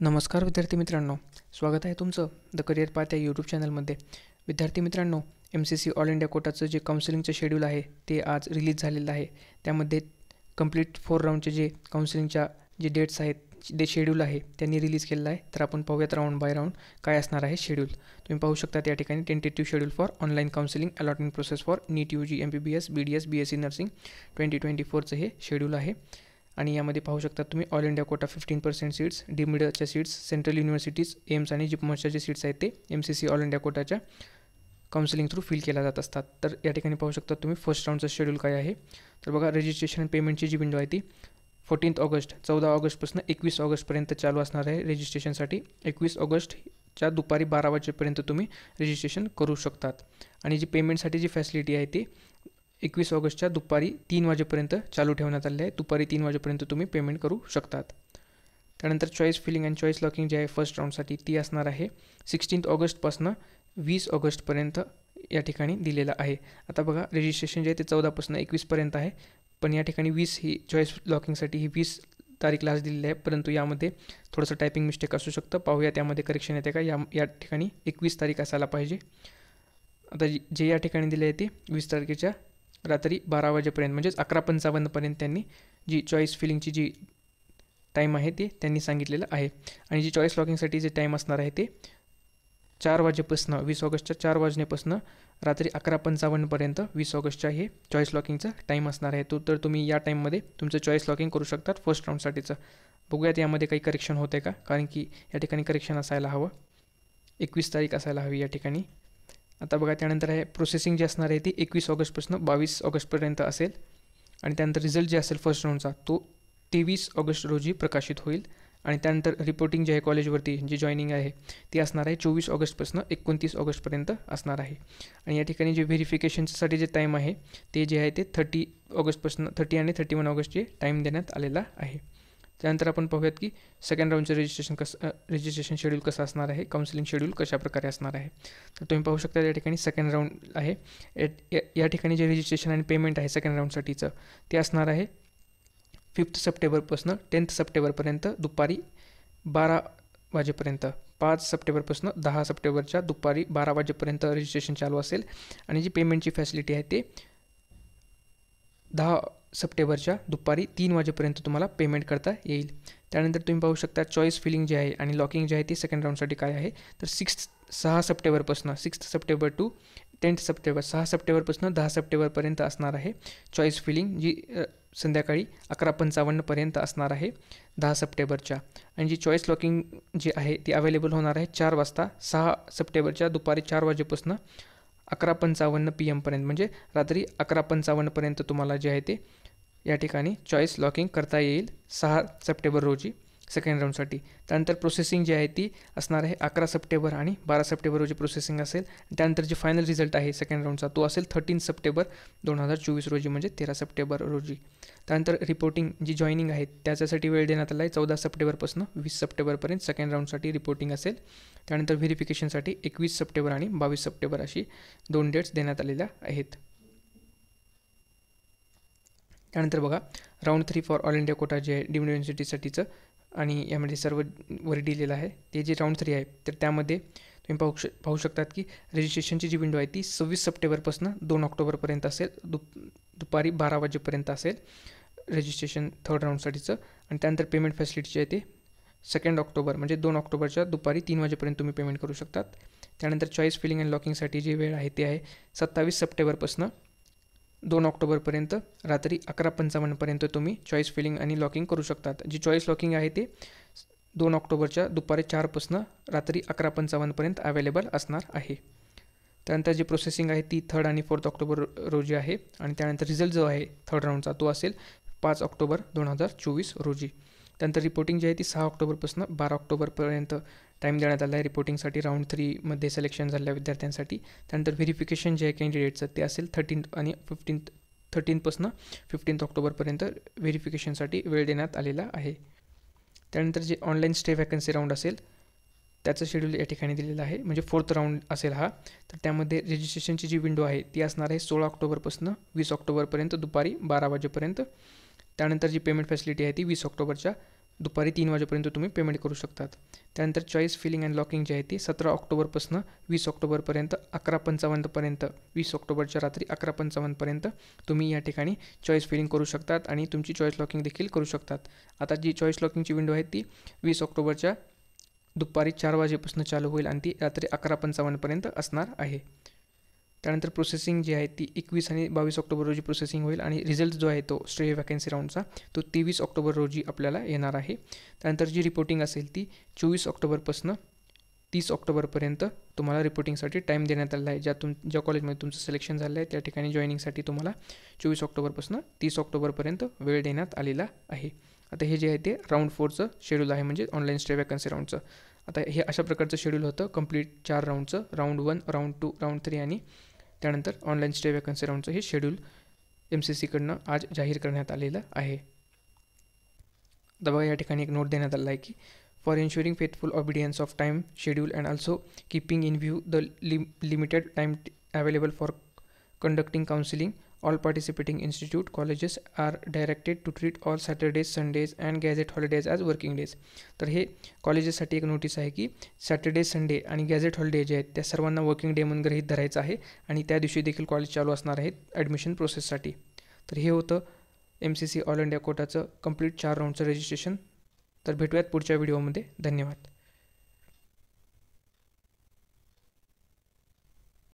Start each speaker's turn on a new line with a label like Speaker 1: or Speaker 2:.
Speaker 1: नमस्कार विद्यार्थी मित्रांनो, स्वागत आहे तुमचं द करिअर पाथ या यूट्यूब चॅनलमध्ये. विद्यार्थी मित्रांनो, MCC ऑल इंडिया कोटाचं जे काउन्सिलिंगचं शेड्यूल आहे ते आज रिलीज झालेलं आहे. त्यामध्ये कंप्लीट 4 राऊंडचे जे काउन्सिलिंगच्या जे डेट्स आहेत, जे शेड्यूल आहे त्यांनी रिलीज केलेलं आहे. तर आपण पाहूयात राऊंड बाय राऊंड काय असणार आहे शेड्यूल. तुम्ही पाहू शकता या ठिकाणी tentative schedule for online counselling allotment process for NEET UG MBBS BDS BSc nursing 2024चं हे शेड्यूल आहे. आणि यामध्ये पाहू शकता तुम्ही ऑल इंडिया कोटा 15% सीट्स, डीमिडच्या सीट्स, सेंट्रल युनिव्हर्सिटीज, एम्स आणि जिपमर्सच्या जे सीट्स आहेत ते MCC ऑल इंडिया कोटाच्या काउन्सिलिंग थ्रू फिल केल्या जात असतात. तर या ठिकाणी पाहू शकता तुम्ही फर्स्ट राऊंडचं शेड्यूल काय आहे. तर बघा, रजिस्ट्रेशन पेमेंटची जी विंडो आहे ती 14 ऑगस्ट 14 ऑगस्टपासून 21 ऑगस्टपर्यंत चालू असणार आहे रजिस्ट्रेशनसाठी. 21 ऑगस्टच्या दुपारी 12 वाजेपर्यंत तुम्ही रजिस्ट्रेशन करू शकतात. आणि जी पेमेंटसाठी जी फॅसिलिटी आहे ती 21 ऑगस्टच्या दुपारी 3 वाजेपर्यंत चालू ठेवण्यात आले आहे. दुपारी 3 वाजेपर्यंत तुम्ही पेमेंट करू शकतात. त्यानंतर choice filling and choice locking जे आहे फर्स्ट राऊंडसाठी ती असणार आहे 16 ऑगस्टपासून 20 ऑगस्टपर्यंत या ठिकाणी दिलेलं आहे. आता बघा, रजिस्ट्रेशन जे आहे ते 14पासून 21पर्यंत आहे, पण या ठिकाणी 20 ही चॉईस लॉकिंगसाठी ही 20 तारीख लास्ट दिलेली आहे. परंतु यामध्ये थोडंसं टायपिंग मिस्टेक असू शकतं. पाहूया त्यामध्ये करेक्शन येते का. या ठिकाणी 21 तारीख असायला पाहिजे. आता जे या ठिकाणी दिले आहे ते 20 तारखेच्या रात्री 12 वाजेपर्यंत म्हणजेच 11:55पर्यंत त्यांनी जी चॉईस फिलिंगची जी टाईम आहे ते त्यांनी सांगितलेलं आहे. आणि जी चॉईस लॉकिंगसाठी जे टाईम असणार आहे ते 4 वाजेपासून 20 ऑगस्टच्या 4 वाजण्यापासून रात्री 11:55पर्यंत 20 ऑगस्टच्या हे चॉईस लॉकिंगचा टाईम असणार आहे. तर तुम्ही या टाईममध्ये तुमचं चॉईस लॉकिंग करू शकतात फर्स्ट राऊंडसाठीचं. बघूयात यामध्ये काही करेक्शन होते का, कारण की या ठिकाणी करेक्शन असायला हवं, 21 तारीख असायला हवी या ठिकाणी. आता बघा, त्यानंतर आहे प्रोसेसिंग जी असणार आहे ती 21 ऑगस्टपासून 22 ऑगस्टपर्यंत असेल. आणि त्यानंतर रिझल्ट जे असेल फर्स्ट राऊंडचा तो 23 ऑगस्ट रोजी प्रकाशित होईल. आणि त्यानंतर रिपोर्टिंग जे आहे कॉलेजवरती जी जॉईनिंग आहे ती असणार आहे 24 ऑगस्टपासून 29 ऑगस्टपर्यंत असणार आहे. आणि या ठिकाणी जे व्हेरिफिकेशनसाठी जे टाईम आहे ते जे आहे ते 30 ऑगस्टपासून 30 आणि 31 ऑगस्टचे टाईम देण्यात आलेला आहे. त्यानंतर आपण पाहूयात की सेकंड राऊंडचं रजिस्ट्रेशन शेड्यूल कसं असणार आहे, काउन्सिलिंग शेड्यूल कशा प्रकारे असणार आहे. तर तुम्ही पाहू शकता या ठिकाणी सेकंड राऊंड आहे. या ठिकाणी जे रजिस्ट्रेशन आणि पेमेंट आहे सेकंड राऊंडसाठीचं ते असणार आहे 5 सप्टेंबरपासून 10 सप्टेंबरपर्यंत दुपारी 12 वाजेपर्यंत. 5 सप्टेंबरपासून 10 सप्टेंबरच्या दुपारी 12 वाजेपर्यंत रजिस्ट्रेशन चालू असेल. आणि जी पेमेंटची फॅसिलिटी आहे ते 10 सप्टेंबरच्या दुपारी 3 वाजेपर्यंत तुम्हाला पेमेंट करता येईल. त्यानंतर तुम्ही पाहू शकता चॉईस फिलिंग जे आहे आणि लॉकिंग जे आहे ती सेकंड राऊंडसाठी काय आहे. तर 6 सप्टेंबरपासून 6 सप्टेंबर टू 10 सप्टेंबर 6 सप्टेंबरपासून 10 सप्टेंबरपर्यंत असणार आहे चॉईस फिलिंग, जी संध्याकाळी 11:55पर्यंत असणार आहे 10 सप्टेंबरच्या. आणि जी चॉईस लॉकिंग जी आहे ती अवेलेबल होणार आहे 4 वाजता 6 सप्टेंबरच्या दुपारी 4 वाजेपासून 11:55 PM पर्यंत, म्हणजे रात्री 11:55पर्यंत तुम्हाला जे आहे ते या ठिकाणी चॉईस लॉकिंग करता येईल 6 सप्टेंबर रोजी सेकंड राऊंडसाठी. त्यानंतर प्रोसेसिंग जी आहे ती असणार आहे 11 सप्टेंबर आणि 12 सप्टेंबर रोजी प्रोसेसिंग असेल. त्यानंतर जे फायनल रिझल्ट आहे सेकंड राऊंडचा तो असेल 13 सप्टेंबर 2024 रोजी, म्हणजे 13 सप्टेंबर रोजी. त्यानंतर रिपोर्टिंग जी जॉईनिंग आहे त्याच्यासाठी वेळ देण्यात आला आहे 14 सप्टेंबरपासून 20 सप्टेंबरपर्यंत सेकंड राऊंडसाठी रिपोर्टिंग असेल. त्यानंतर व्हेरिफिकेशनसाठी 21 सप्टेंबर आणि 22 सप्टेंबर अशी 2 डेट्स देण्यात आलेल्या आहेत. त्यानंतर बघा, round 3 for all India Kota जे आहे डीम्ड युनिव्हर्सिटीसाठीचं आणि यामध्ये सर्व वर दिलेलं आहे. ते जे राऊंड 3 आहे तर त्यामध्ये तुम्ही पाहू शकतात की रजिस्ट्रेशनची जी विंडो आहे ती 26 सप्टेंबरपासून 2 ऑक्टोबरपर्यंत असेल. दुपारी 12 वाजेपर्यंत असेल रजिस्ट्रेशन थर्ड राऊंडसाठीचं. आणि त्यानंतर पेमेंट फॅसिलिटी जे आहे ते 2 ऑक्टोबर म्हणजे 2 ऑक्टोबरच्या दुपारी 3 वाजेपर्यंत तुम्ही पेमेंट करू शकतात. त्यानंतर चॉईस फिलिंग अँड लॉकिंगसाठी जी वेळ आहे ते आहे 27 सप्टेंबरपासून 2 ऑक्टोबरपर्यंत रात्री 11:55पर्यंत तुम्ही चॉईस फिलिंग आणि लॉकिंग करू शकतात. जी चॉईस लॉकिंग आहे ते 2 ऑक्टोबरच्या दुपारी 4पासून रात्री 11:55पर्यंत अवेलेबल असणार आहे. त्यानंतर जी प्रोसेसिंग आहे ती 3 आणि 4 ऑक्टोबर रोजी आहे. आणि त्यानंतर रिझल्ट जो आहे थर्ड राऊंडचा तो असेल 5 ऑक्टोबर 2024 रोजी. त्यानंतर रिपोर्टिंग जी आहे ती 6 ऑक्टोबरपासून 12 ऑक्टोबरपर्यंत टाईम देण्यात आला आहे रिपोर्टिंगसाठी राऊंड 3मध्ये सिलेक्शन झालेल्या विद्यार्थ्यांसाठी. त्यानंतर व्हेरिफिकेशन जे आहे कॅन्डिडेटचं ते असेल 13 आणि 13पासून 15 ऑक्टोबरपर्यंत व्हेरिफिकेशनसाठी वेळ देण्यात आलेला आहे. त्यानंतर जे ऑनलाईन स्टे वॅकन्सी राऊंड असेल त्याचं शेड्यूल या ठिकाणी दिलेलं आहे, म्हणजे 4th राऊंड असेल हा. तर त्यामध्ये रजिस्ट्रेशनची जी विंडो आहे ती असणार आहे 16 ऑक्टोबरपासून 20 ऑक्टोबरपर्यंत दुपारी 12 वाजेपर्यंत. त्यानंतर जी पेमेंट फॅसिलिटी आहे ती 20 ऑक्टोबरच्या दुपारी 3 वाजेपर्यंत तुम्ही पेमेंट करू शकतात. त्यानंतर चॉईस फिलिंग अँड लॉकिंग जी आहे ती 17 ऑक्टोबरपासून 20 ऑक्टोबरपर्यंत 11:55पर्यंत 20 ऑक्टोबरच्या रात्री 11:55पर्यंत तुम्ही या ठिकाणी चॉईस फिलिंग करू शकतात आणि तुमची चॉईस लॉकिंग देखील करू शकतात. आता जी चॉईस लॉकिंगची विंडो आहे ती 20 ऑक्टोबरच्या दुपारी 4 वाजेपासून चालू होईल आणि ती रात्री 11:55पर्यंत असणार आहे. त्यानंतर प्रोसेसिंग जी आहे ती 21 आणि 22 ऑक्टोबर रोजी प्रोसेसिंग होईल आणि रिझल्ट जो आहे तो स्ट्रे वॅकन्सी राऊंडचा तो 23 ऑक्टोबर रोजी आपल्याला येणार आहे. त्यानंतर जी रिपोर्टिंग असेल ती 24 ऑक्टोबरपासून 30 ऑक्टोबरपर्यंत तुम्हाला रिपोर्टिंगसाठी टाईम देण्यात आलेला आहे. ज्या कॉलेजमध्ये तुमचं सिलेक्शन झालं आहे त्या ठिकाणी जॉईनिंगसाठी तुम्हाला 24 ऑक्टोबरपासून 30 ऑक्टोबरपर्यंत वेळ देण्यात आलेला आहे. आता हे जे आहे ते राऊंड 4चं शेड्यूल आहे, म्हणजे ऑनलाईन स्टे वॅकन्सी राऊंडचं. आता हे अशा प्रकारचं शेड्यूल होतं कंप्लीट 4 राऊंडचं, राऊंड 1, राऊंड 2, राऊंड 3 आणि त्यानंतर ऑनलाईन स्टे वॅकन्सी राऊंडचं हे शेड्यूल MCCकडनं आज जाहीर करण्यात आलेलं आहे. आता बघा या ठिकाणी एक नोट देण्यात आला आहे की for ensuring faithful obedience of time schedule and also keeping in view the limited time available for conducting counselling all participating institute colleges are directed to treat all Saturdays, Sundays and gadget holidays as working days. तर हे कॉलेजेससाठी एक notice आहे की Saturday, Sunday आणि gadget holiday जे आहेत त्या सर्वांना वर्किंग डे म्हणून गृहीत धरायचं आहे आणि त्या दिवशी देखील कॉलेज चालू असणार आहेत ॲडमिशन प्रोसेससाठी. तर हे होतं MCC ऑल इंडिया कोटाचं कंप्लीट 4 राऊंडचं रजिस्ट्रेशन. तर भेटूयात पुढच्या व्हिडिओमध्ये. धन्यवाद.